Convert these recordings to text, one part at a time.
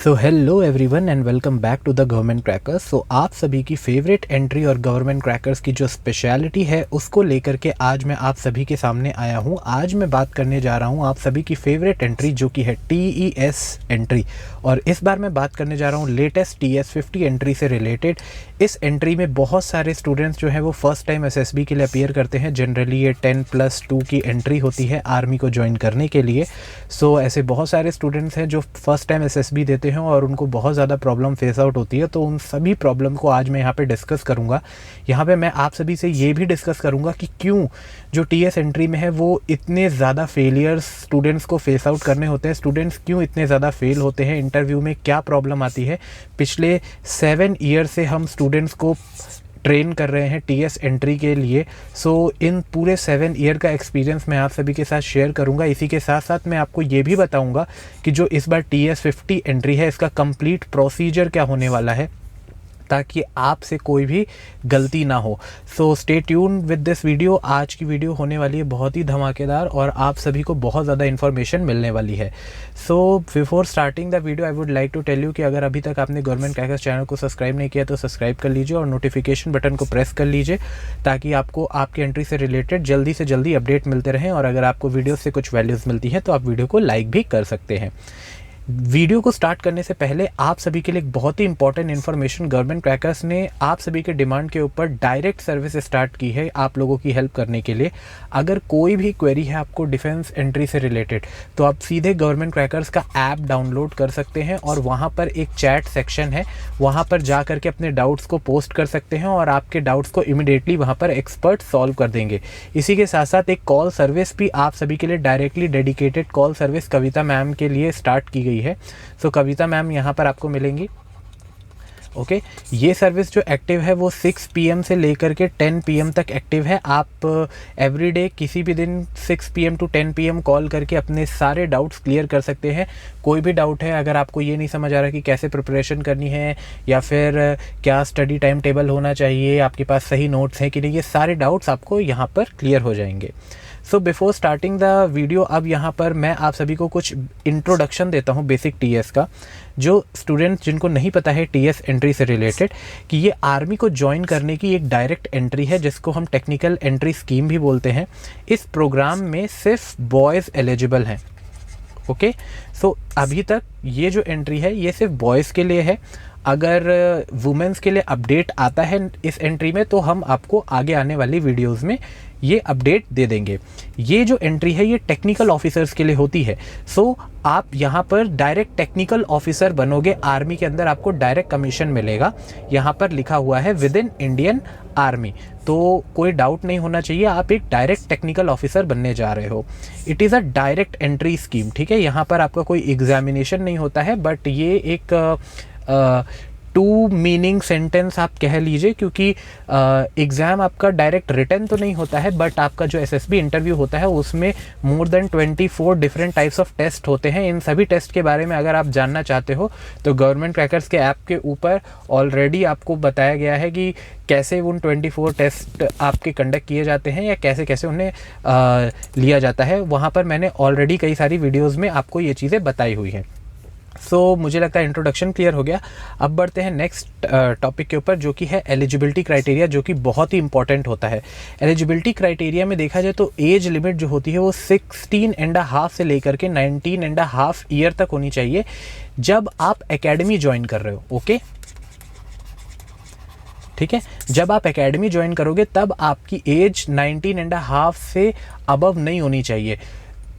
So hello everyone and welcome back to the government crackers. So आप सभी की favourite entry और government crackers की जो स्पेशलिटी है उसको लेकर के आज मैं आप सभी के सामने आया हूँ। आज मैं बात करने जा रहा हूँ आप सभी की फेवरेट एंट्री जो कि है TES एंट्री, और इस बार मैं बात करने जा रहा हूँ लेटेस्ट TS50 एंट्री से रिलेटेड। इस एंट्री में बहुत सारे स्टूडेंट्स जो हैं वो फर्स्ट टाइम SSB के लिए अपीयर करते हैं। जनरली ये 10+2 की एंट्री होती है आर्मी को ज्वाइन करने के लिए। सो ऐसे बहुत सारे स्टूडेंट्स हैं जो फर्स्ट टाइम SSB देते हैं और उनको बहुत ज़्यादा प्रॉब्लम फेस आउट होती है। तो उन सभी प्रॉब्लम को आज मैं यहाँ पे डिस्कस करूँगा। यहाँ पे मैं आप सभी से ये भी डिस्कस करूँगा कि क्यों जो TS एंट्री में है वो इतने ज़्यादा फेलियर्स स्टूडेंट्स को फेस आउट करने होते हैं। स्टूडेंट्स क्यों इतने ज़्यादा फेल होते हैं, इंटरव्यू में क्या प्रॉब्लम आती है। पिछले 7 ईयर से हम स्टूडेंट्स को ट्रेन कर रहे हैं TS एंट्री के लिए। सो इन पूरे 7 ईयर का एक्सपीरियंस मैं आप सभी के साथ शेयर करूंगा। इसी के साथ साथ मैं आपको ये भी बताऊंगा कि जो इस बार TS50 एंट्री है इसका कंप्लीट प्रोसीजर क्या होने वाला है, ताकि आपसे कोई भी गलती ना हो। So stay tune with this video. आज की वीडियो होने वाली है बहुत ही धमाकेदार और आप सभी को बहुत ज़्यादा इन्फॉर्मेशन मिलने वाली है। So before starting the video I would like to tell you कि अगर अभी तक आपने गवर्नमेंट क्रैकर्स चैनल को सब्सक्राइब नहीं किया तो सब्सक्राइब कर लीजिए और नोटिफिकेशन बटन को प्रेस कर लीजिए, ताकि आपको आपकी एंट्री से रिलेटेड जल्दी से जल्दी अपडेट मिलते रहें। और अगर आपको वीडियो से कुछ वैल्यूज़ मिलती हैं तो आप वीडियो को लाइक भी कर सकते हैं। वीडियो को स्टार्ट करने से पहले आप सभी के लिए एक बहुत ही इंपॉर्टेंट इन्फॉर्मेशन, गवर्नमेंट क्रैकर्स ने आप सभी के डिमांड के ऊपर डायरेक्ट सर्विस स्टार्ट की है आप लोगों की हेल्प करने के लिए। अगर कोई भी क्वेरी है आपको डिफेंस एंट्री से रिलेटेड तो आप सीधे गवर्नमेंट क्रैकर्स का ऐप डाउनलोड कर सकते हैं और वहाँ पर एक चैट सेक्शन है, वहाँ पर जा करके अपने डाउट्स को पोस्ट कर सकते हैं और आपके डाउट्स को इमीडिएटली वहाँ पर एक्सपर्ट सॉल्व कर देंगे। इसी के साथ साथ एक कॉल सर्विस भी आप सभी के लिए डायरेक्टली डेडिकेटेड कॉल सर्विस कविता मैम के लिए स्टार्ट की गई है। सो कविता मैम यहाँ पर आपको मिलेंगी। ओके, ये सर्विस जो एक्टिव है वो 6 PM से लेकर के 10 PM तक एक्टिव है। आप एवरीडे किसी भी दिन 6 PM to 10 PM कॉल करके अपने सारे डाउट्स क्लियर कर सकते हैं। कोई भी डाउट है, अगर आपको ये नहीं समझ आ रहा कि कैसे प्रिपरेशन करनी है या फिर क्या स्टडी टाइम टेबल होना चाहिए, आपके पास सही नोट्स हैं कि नहीं, ये सारे डाउट्स आपको यहाँ पर क्लियर हो जाएंगे। सो बिफोर स्टार्टिंग द वीडियो अब यहाँ पर मैं आप सभी को कुछ इंट्रोडक्शन देता हूँ बेसिक TS का, जो स्टूडेंट्स जिनको नहीं पता है TS एंट्री से रिलेटेड, कि ये आर्मी को ज्वाइन करने की एक डायरेक्ट एंट्री है जिसको हम टेक्निकल एंट्री स्कीम भी बोलते हैं। इस प्रोग्राम में सिर्फ बॉयज़ एलिजिबल हैं। ओके, सो अभी तक ये जो एंट्री है ये सिर्फ बॉयज़ के लिए है। अगर वुमेन्स के लिए अपडेट आता है इस एंट्री में तो हम आपको आगे आने वाली वीडियोस में ये अपडेट दे देंगे। ये जो एंट्री है ये टेक्निकल ऑफिसर्स के लिए होती है। सो आप यहाँ पर डायरेक्ट टेक्निकल ऑफिसर बनोगे, आर्मी के अंदर आपको डायरेक्ट कमीशन मिलेगा। यहाँ पर लिखा हुआ है विद इन इंडियन आर्मी, तो कोई डाउट नहीं होना चाहिए, आप एक डायरेक्ट टेक्निकल ऑफिसर बनने जा रहे हो। It is a direct entry scheme, ठीक है। यहाँ पर आपका कोई एग्जामिनेशन नहीं होता है, बट ये एक टू मीनिंग सेंटेंस आप कह लीजिए, क्योंकि एग्ज़ाम आपका डायरेक्ट रिटन तो नहीं होता है, बट आपका जो SSB इंटरव्यू होता है उसमें more than 24 different types of test होते हैं। इन सभी टेस्ट के बारे में अगर आप जानना चाहते हो तो गवर्नमेंट क्रैकर्स के ऐप के ऊपर ऑलरेडी आपको बताया गया है कि कैसे उन 24 टेस्ट आपके कंडक्ट किए जाते हैं या कैसे कैसे उन्हें लिया जाता है। वहाँ पर मैंने ऑलरेडी कई सारी वीडियोज़ में आपको ये चीज़ें बताई हुई हैं। सो मुझे लगता है इंट्रोडक्शन क्लियर हो गया। अब बढ़ते हैं नेक्स्ट टॉपिक के ऊपर, जो कि है एलिजिबिलिटी क्राइटेरिया, जो कि बहुत ही इंपॉर्टेंट होता है। एलिजिबिलिटी क्राइटेरिया में देखा जाए तो एज लिमिट जो होती है वो 16.5 से लेकर के 19.5 ईयर तक होनी चाहिए जब आप एकेडमी ज्वाइन कर रहे हो। ओके, ठीक है। जब आप एकेडमी ज्वाइन करोगे तब आपकी एज 19.5 से अबव नहीं होनी चाहिए,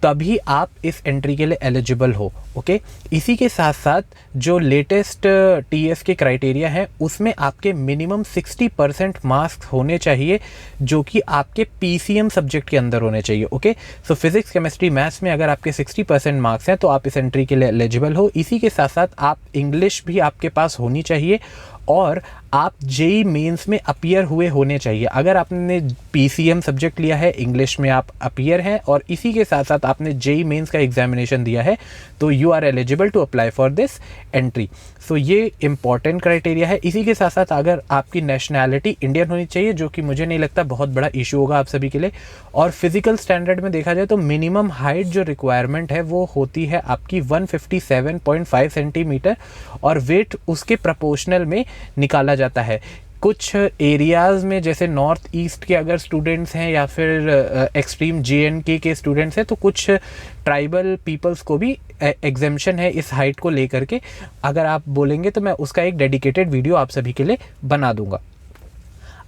तभी आप इस एंट्री के लिए एलिजिबल हो। ओके, इसी के साथ साथ जो लेटेस्ट TS के क्राइटेरिया हैं उसमें आपके मिनिमम 60% मार्क्स होने चाहिए, जो कि आपके PCM सब्जेक्ट के अंदर होने चाहिए। ओके, सो फिजिक्स, केमिस्ट्री, मैथ्स में अगर आपके 60% मार्क्स हैं तो आप इस एंट्री के लिए एलिजिबल हो। इसी के साथ साथ आप इंग्लिश भी आपके पास होनी चाहिए और आप जेई मेंस में अपीयर हुए होने चाहिए। अगर आपने पीसीएम सब्जेक्ट लिया है, इंग्लिश में आप अपीयर हैं और इसी के साथ साथ आपने जेई मेंस का एग्जामिनेशन दिया है, तो you are eligible to apply for this entry. So ये इंपॉर्टेंट क्राइटेरिया है। इसी के साथ साथ अगर आपकी नेशनैलिटी इंडियन होनी चाहिए, जो कि मुझे नहीं लगता बहुत बड़ा इशू होगा आप सभी के लिए। और फिजिकल स्टैंडर्ड में देखा जाए तो मिनिमम हाइट जो रिक्वायरमेंट है वो होती है आपकी 157.5 सेंटीमीटर और वेट उसके प्रोपोर्शनल में निकाला जाता है। कुछ एरियाज़ में जैसे नॉर्थ ईस्ट के अगर स्टूडेंट्स हैं या फिर एक्सट्रीम जेएंडके के स्टूडेंट्स हैं, तो कुछ ट्राइबल पीपल्स को भी एग्जेम्पशन है इस हाइट को लेकर के। अगर आप बोलेंगे तो मैं उसका एक डेडिकेटेड वीडियो आप सभी के लिए बना दूंगा।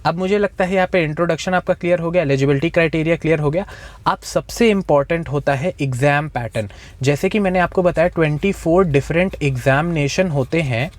अब मुझे लगता है यहाँ पे इंट्रोडक्शन आपका क्लियर हो गया, एलिजिबिलिटी क्राइटेरिया क्लियर हो गया। अब सबसे इम्पॉर्टेंट होता है एग्ज़ाम पैटर्न। जैसे कि मैंने आपको बताया 24 डिफरेंट एग्जामिनेशन होते हैं,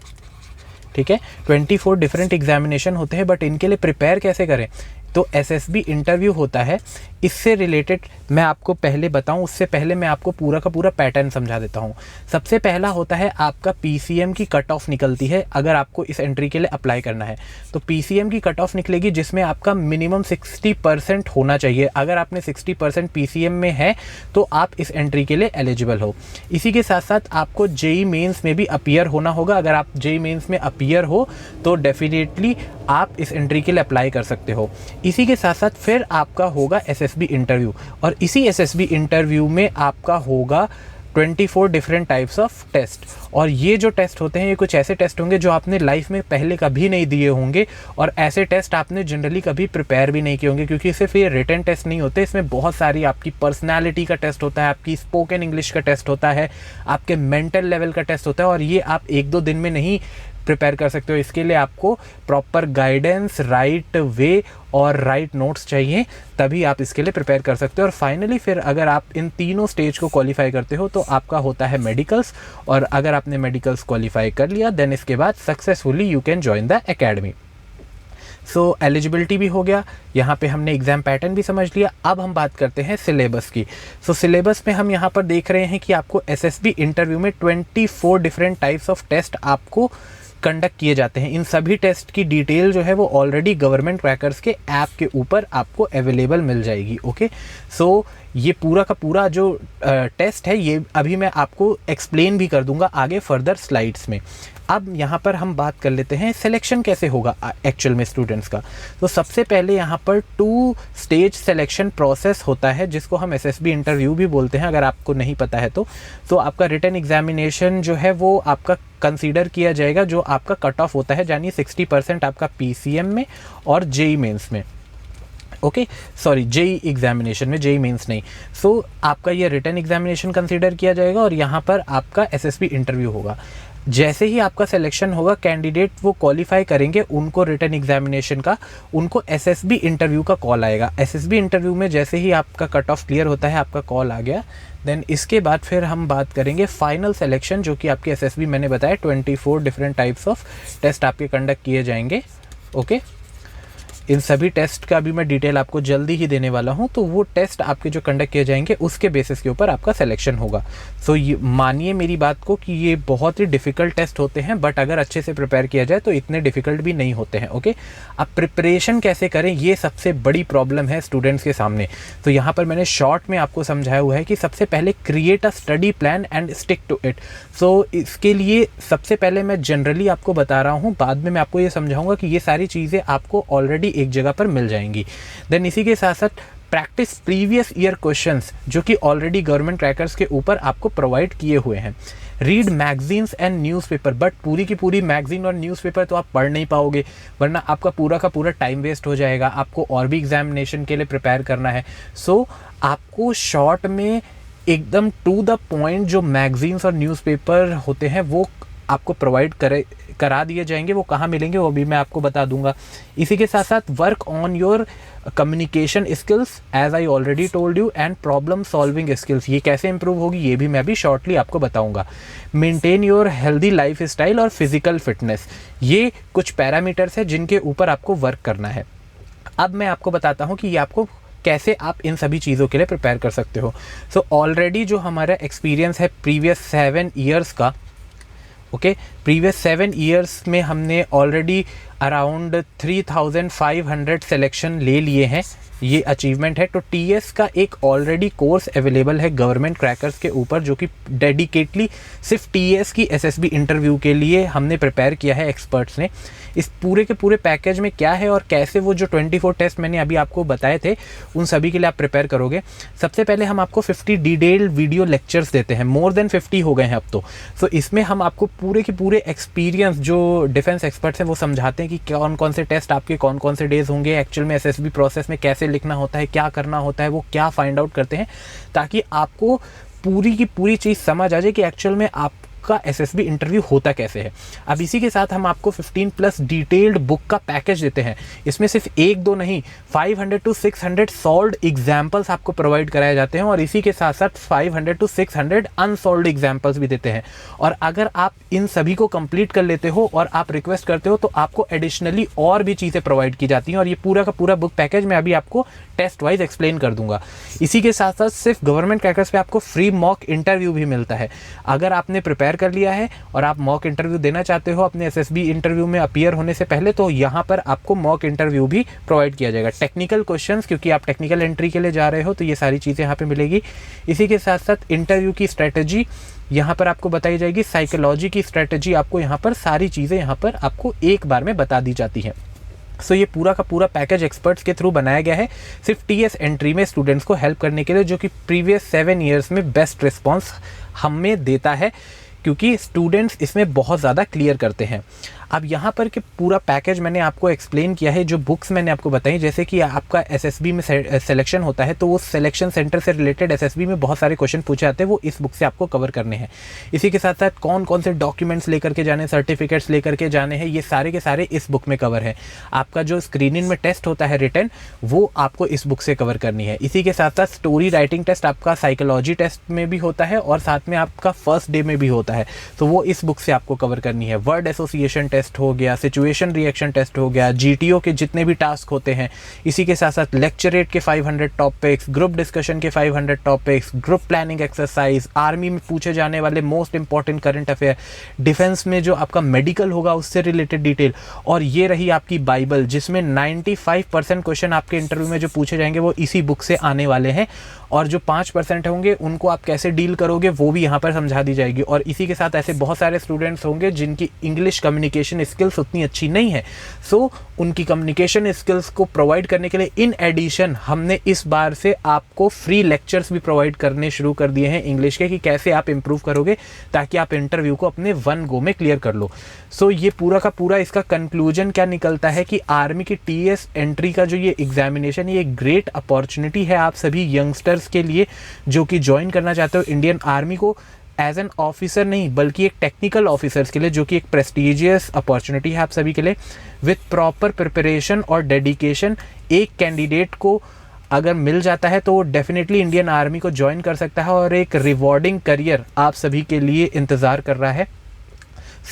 ठीक है, 24 डिफरेंट एग्जामिनेशन होते हैं, बट इनके लिए प्रिपेयर कैसे करें? तो एसएसबी इंटरव्यू होता है। इससे रिलेटेड मैं आपको पहले बताऊं, उससे पहले मैं आपको पूरा का पूरा पैटर्न समझा देता हूं। सबसे पहला होता है आपका पीसीएम की कट ऑफ निकलती है। अगर आपको इस एंट्री के लिए अप्लाई करना है तो पीसीएम की कट ऑफ निकलेगी, जिसमें आपका मिनिमम 60% होना चाहिए। अगर आपने 60% पीसीएम में है तो आप इस एंट्री के लिए एलिजिबल हो। इसी के साथ साथ आपको जेई मेंस में भी अपीयर होना होगा। अगर आप जेई मेंस में अपीयर हो तो डेफिनेटली आप इस एंट्री के लिए अप्लाई कर सकते हो। इसी के साथ साथ फिर आपका होगा एसएसबी इंटरव्यू, और इसी एसएसबी इंटरव्यू में आपका होगा 24 डिफरेंट टाइप्स ऑफ टेस्ट। और ये जो टेस्ट होते हैं ये कुछ ऐसे टेस्ट होंगे जो आपने लाइफ में पहले कभी नहीं दिए होंगे, और ऐसे टेस्ट आपने जनरली कभी प्रिपेयर भी नहीं किए होंगे, क्योंकि सिर्फ ये रिटन टेस्ट नहीं होते, इसमें बहुत सारी आपकी पर्सनालिटी का टेस्ट होता है, आपकी स्पोकन इंग्लिश का टेस्ट होता है, आपके मेंटल लेवल का टेस्ट होता है, और ये आप 1-2 दिन में नहीं प्रिपेयर कर सकते हो। इसके लिए आपको प्रॉपर गाइडेंस, राइट वे और राइट नोट्स चाहिए, तभी आप इसके लिए प्रिपेयर कर सकते हो। और फाइनली फिर अगर आप इन तीनों स्टेज को क्वालिफाई करते हो तो आपका होता है मेडिकल्स, और अगर आपने मेडिकल्स क्वालिफाई कर लिया देन इसके बाद successfully you can join the academy. So eligibility भी हो गया, यहाँ पे हमने एग्जाम पैटर्न भी समझ लिया। अब हम बात करते हैं सिलेबस की। सो सिलेबस में हम यहाँ पर देख रहे हैं कि आपको एसएसबी इंटरव्यू में 24 डिफरेंट टाइप्स ऑफ टेस्ट आपको कंडक्ट किए जाते हैं। इन सभी टेस्ट की डिटेल जो है वो ऑलरेडी गवर्नमेंट क्रैकर्स के ऐप के ऊपर आपको अवेलेबल मिल जाएगी। ओके, सो ये पूरा का पूरा जो टेस्ट है ये अभी मैं आपको एक्सप्लेन भी कर दूंगा आगे फर्दर स्लाइड्स में। अब यहाँ पर हम बात कर लेते हैं सिलेक्शन कैसे होगा एक्चुअल में स्टूडेंट्स का। तो सबसे पहले यहाँ पर 2 स्टेज सिलेक्शन प्रोसेस होता है, जिसको हम एसएसबी इंटरव्यू भी बोलते हैं अगर आपको नहीं पता है तो आपका रिटन एग्जामिनेशन जो है वो आपका कंसीडर किया जाएगा, जो आपका कट ऑफ होता है, यानी 60% आपका पीसीएम में और जेई मेंस में। ओके, सॉरी, जेई एग्जामिनेशन में, जेई मेंस नहीं। सो आपका ये रिटन एग्जामिनेशन कंसीडर किया जाएगा और यहाँ पर आपका एसएसबी इंटरव्यू होगा। जैसे ही आपका सिलेक्शन होगा, कैंडिडेट वो क्वालिफाई करेंगे, उनको रिटन एग्जामिनेशन का, उनको एसएसबी इंटरव्यू का कॉल आएगा। एसएसबी इंटरव्यू में जैसे ही आपका कट ऑफ क्लियर होता है, आपका कॉल आ गया, देन इसके बाद फिर हम बात करेंगे फाइनल सिलेक्शन, जो कि आपके एसएसबी मैंने बताया 24 डिफरेंट टाइप्स ऑफ टेस्ट आपके कंडक्ट किए जाएंगे। ओके, इन सभी टेस्ट का भी मैं डिटेल आपको जल्दी ही देने वाला हूं। तो वो टेस्ट आपके जो कंडक्ट किए जाएंगे उसके बेसिस के ऊपर आपका सिलेक्शन होगा। सो ये मानिए मेरी बात को कि ये बहुत ही डिफ़िकल्ट टेस्ट होते हैं, बट अगर अच्छे से प्रिपेयर किया जाए तो इतने डिफ़िकल्ट भी नहीं होते हैं। ओके, अब प्रिपरेशन कैसे करें, ये सबसे बड़ी प्रॉब्लम है स्टूडेंट्स के सामने। तो यहाँ पर मैंने शॉर्ट में आपको समझाया हुआ है कि सबसे पहले create a study plan and stick to it. So इसके लिए सबसे पहले मैं जनरली आपको बता रहा हूँ, बाद में मैं आपको ये समझाऊंगा कि ये सारी चीज़ें आपको ऑलरेडी एक जगह पर मिल जाएंगी। देन इसी के साथ साथ प्रैक्टिस प्रीवियस ईयर क्वेश्चंस, जो कि ऑलरेडी गवर्नमेंट क्रैकर्स के ऊपर आपको प्रोवाइड किए हुए हैं। Read magazines and newspaper, but पूरी की पूरी मैगजीन और न्यूज़पेपर तो आप पढ़ नहीं पाओगे, वरना आपका पूरा का पूरा टाइम वेस्ट हो जाएगा। आपको और भी एग्जामिनेशन के लिए प्रिपेयर करना है। सो आपको शॉर्ट में एकदम टू द पॉइंट जो मैगजीन्स और न्यूज़पेपर होते हैं वो आपको प्रोवाइड करा दिए जाएंगे। वो कहाँ मिलेंगे वो भी मैं आपको बता दूंगा। इसी के साथ साथ work on your communication skills, as I already told you, and problem solving skills. ये कैसे इंप्रूव होगी ये भी मैं अभी शॉर्टली आपको बताऊंगा। Maintain your healthy life style और फिजिकल फिटनेस, ये कुछ पैरामीटर्स है जिनके ऊपर आपको वर्क करना है। अब मैं आपको बताता हूँ कि ये आपको कैसे आप इन सभी चीज़ों के लिए प्रिपेयर कर सकते हो। सो ऑलरेडी जो हमारा एक्सपीरियंस है प्रीवियस 7 ईयर्स का, ओके, प्रीवियस 7 ईयर्स में हमने ऑलरेडी अराउंड 3500 सिलेक्शन ले लिए हैं, ये अचीवमेंट है। तो टीएस का एक ऑलरेडी कोर्स अवेलेबल है गवर्नमेंट क्रैकर्स के ऊपर, जो कि डेडिकेटली सिर्फ टीएस की एसएसबी इंटरव्यू के लिए हमने प्रिपेयर किया है एक्सपर्ट्स ने। इस पूरे के पूरे पैकेज में क्या है और कैसे वो जो 24 टेस्ट मैंने अभी आपको बताए थे उन सभी के लिए आप प्रिपेयर करोगे। सबसे पहले हम आपको 50 डिटेल्ड वीडियो लेक्चर्स देते हैं, मोर देन 50 हो गए हैं अब तो। सो इसमें हम आपको पूरे के पूरे एक्सपीरियंस जो डिफेंस एक्सपर्ट्स हैं वो समझाते हैं कि कौन कौन से टेस्ट आपके कौन कौन से डेज होंगे, एक्चुअल में एसएसबी प्रोसेस में कैसे लिखना होता है, क्या करना होता है, वो क्या फाइंड आउट करते हैं, ताकि आपको पूरी की पूरी चीज़ समझ आ जाए कि एक्चुअल में आपका एसएसबी इंटरव्यू होता कैसे है। अब इसी के साथ हम आपको 15+ डिटेल्ड बुक का पैकेज देते हैं। इसमें सिर्फ एक दो नहीं, 500 to 600 सॉल्व्ड एग्जाम्पल्स आपको प्रोवाइड कराए जाते हैं, और इसी के साथ साथ 500 to 600 अनसॉल्व्ड एग्जाम्पल्स भी देते हैं। और अगर आप इन सभी को कंप्लीट कर लेते हो और आप रिक्वेस्ट करते हो तो आपको एडिशनली और भी चीज़ें प्रोवाइड की जाती हैं, और ये पूरा का पूरा बुक पैकेज मैं अभी आपको टेस्ट वाइज एक्सप्लेन कर दूंगा। इसी के साथ साथ सिर्फ गवर्नमेंट क्रैकर्स पे आपको फ्री मॉक इंटरव्यू भी मिलता है। अगर आपने प्रिपेयर कर लिया है और आप मॉक इंटरव्यू देना चाहते हो अपने एसएसबी इंटरव्यू में अपीयर होने से पहले, तो यहाँ पर आपको मॉक इंटरव्यू भी प्रोवाइड किया जाएगा। टेक्निकल क्वेश्चंस, क्योंकि आप टेक्निकल एंट्री के लिए जा रहे हो तो ये सारी चीज़ें यहाँ पे मिलेगी। इसी के साथ साथ इंटरव्यू की स्ट्रेटजी यहाँ पर आपको बताई जाएगी, साइकोलॉजी की स्ट्रेटजी आपको यहाँ पर, सारी चीज़ें यहाँ पर आपको एक बार में बता दी जाती हैं। सो ये पूरा का पूरा पैकेज एक्सपर्ट्स के थ्रू बनाया गया है सिर्फ टीएस एंट्री में स्टूडेंट्स को हेल्प करने के लिए, जो कि प्रीवियस 7 ईयर्स में बेस्ट रिस्पॉन्स हमें देता है, क्योंकि स्टूडेंट्स इसमें बहुत ज़्यादा क्लियर करते हैं। अब यहाँ पर कि पूरा पैकेज मैंने आपको एक्सप्लेन किया है, जो बुक्स मैंने आपको बताई, जैसे कि आपका एसएसबी में सिलेक्शन होता है तो वो सिलेक्शन सेंटर से रिलेटेड एसएसबी में बहुत सारे क्वेश्चन पूछे जाते हैं, वो इस बुक से आपको कवर करने हैं। इसी के साथ साथ कौन कौन से डॉक्यूमेंट्स लेकर के जाने, सर्टिफिकेट्स लेकर के जाने हैं, ये सारे के सारे इस बुक में कवर है। आपका जो स्क्रीनिंग में टेस्ट होता है रिटन, वो आपको इस बुक से कवर करनी है। इसी के साथ साथ स्टोरी राइटिंग टेस्ट आपका साइकोलॉजी टेस्ट में भी होता है और साथ में आपका फर्स्ट डे में भी होता है, तो वो इस बुक से आपको कवर करनी है। वर्ड एसोसिएशन टेस्ट हो गया, सिचुएशन रिएक्शन टेस्ट हो गया, जीटीओ के जितने भी टास्क होते हैं, इसी के साथ साथ लेक्चरेट के 500 टॉपिक्स, ग्रुप डिस्कशन के 500 topics, group planning exercise, army में पूछे जाने वाले most important current affair, defence में जो आपका मेडिकल होगा उससे रिलेटेड डिटेल, और ये रही आपकी बाइबल, जिसमें 95% क्वेश्चन आपके इंटरव्यू में जो पूछे जाएंगे वो इसी बुक से आने वाले हैं, और जो 5% होंगे उनको आप कैसे डील करोगे वो भी यहाँ पर समझा दी जाएगी। और इसी के साथ ऐसे बहुत सारे स्टूडेंट्स होंगे जिनकी इंग्लिश कम्युनिकेशन स्किल्स उतनी अच्छी नहीं है, सो उनकी कम्युनिकेशन स्किल्स को प्रोवाइड करने के लिए इन एडिशन हमने इस बार से आपको फ्री लेक्चर्स भी प्रोवाइड करने शुरू कर दिए हैं इंग्लिश के, कि कैसे आप इम्प्रूव करोगे ताकि आप इंटरव्यू को अपने 1 गो में क्लियर कर लो। सो ये पूरा का पूरा इसका कंक्लूजन क्या निकलता है कि आर्मी की टीएस एंट्री का जो ये एग्जामिनेशन, ये एक ग्रेट अपॉर्चुनिटी है आप सभी यंगस्टर्स के लिए जो कि ज्वाइन करना चाहते हो इंडियन आर्मी को, एज एन ऑफिसर नहीं बल्कि एक टेक्निकल ऑफिसर्स के लिए, जो कि एक प्रेस्टिजियस अपॉर्चुनिटी है आप सभी के लिए। विथ प्रॉपर प्रिपरेशन और डेडिकेशन एक कैंडिडेट को अगर मिल जाता है तो वो डेफिनेटली इंडियन आर्मी को ज्वाइन कर सकता है, और एक रिवॉर्डिंग करियर आप सभी के लिए इंतज़ार कर रहा है।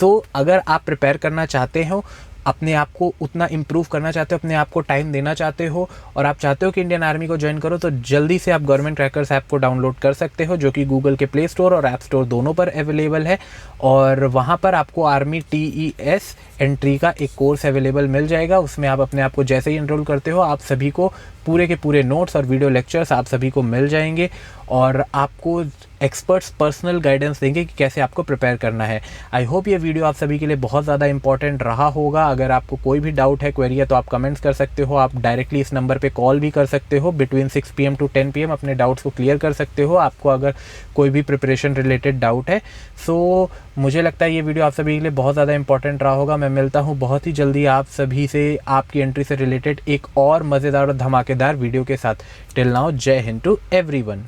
सो अगर आप प्रिपेयर करना चाहते हो, अपने आप को उतना इम्प्रूव करना चाहते हो, अपने आप को टाइम देना चाहते हो, और आप चाहते हो कि इंडियन आर्मी को ज्वाइन करो, तो जल्दी से आप गवर्नमेंट क्रैकर्स ऐप को डाउनलोड कर सकते हो, जो कि गूगल के प्ले स्टोर और ऐप स्टोर दोनों पर अवेलेबल है। और वहाँ पर आपको आर्मी टीईएस एंट्री का एक कोर्स अवेलेबल मिल जाएगा। उसमें आप अपने आप को जैसे ही इनरोल करते हो, आप सभी को पूरे के पूरे नोट्स और वीडियो लेक्चर्स आप सभी को मिल जाएंगे, और आपको एक्सपर्ट्स पर्सनल गाइडेंस देंगे कि कैसे आपको प्रिपेयर करना है। आई होप ये वीडियो आप सभी के लिए बहुत ज़्यादा इंपॉर्टेंट रहा होगा। अगर आपको कोई भी डाउट है, क्वेरी है, तो आप कमेंट्स कर सकते हो। आप डायरेक्टली इस नंबर पे कॉल भी कर सकते हो, बिटवीन 6 PM to 10 PM अपने डाउट्स को क्लियर कर सकते हो, आपको अगर कोई भी प्रिपरेशन रिलेटेड डाउट है। सो मुझे लगता है ये वीडियो आप सभी के लिए बहुत ज़्यादा इंपॉर्टेंट रहा होगा। मैं मिलता हूँ बहुत ही जल्दी आप सभी से आपकी एंट्री से रिलेटेड एक और मज़ेदार और धमाकेदार वीडियो के साथ। टिल नाउ, जय हिंद to everyone.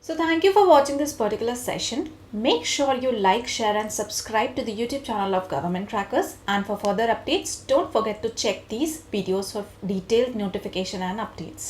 So thank you for watching this particular session. Make sure you like, share and subscribe to the YouTube channel of Government Crackers, and for further updates don't forget to check these videos for detailed notification and updates.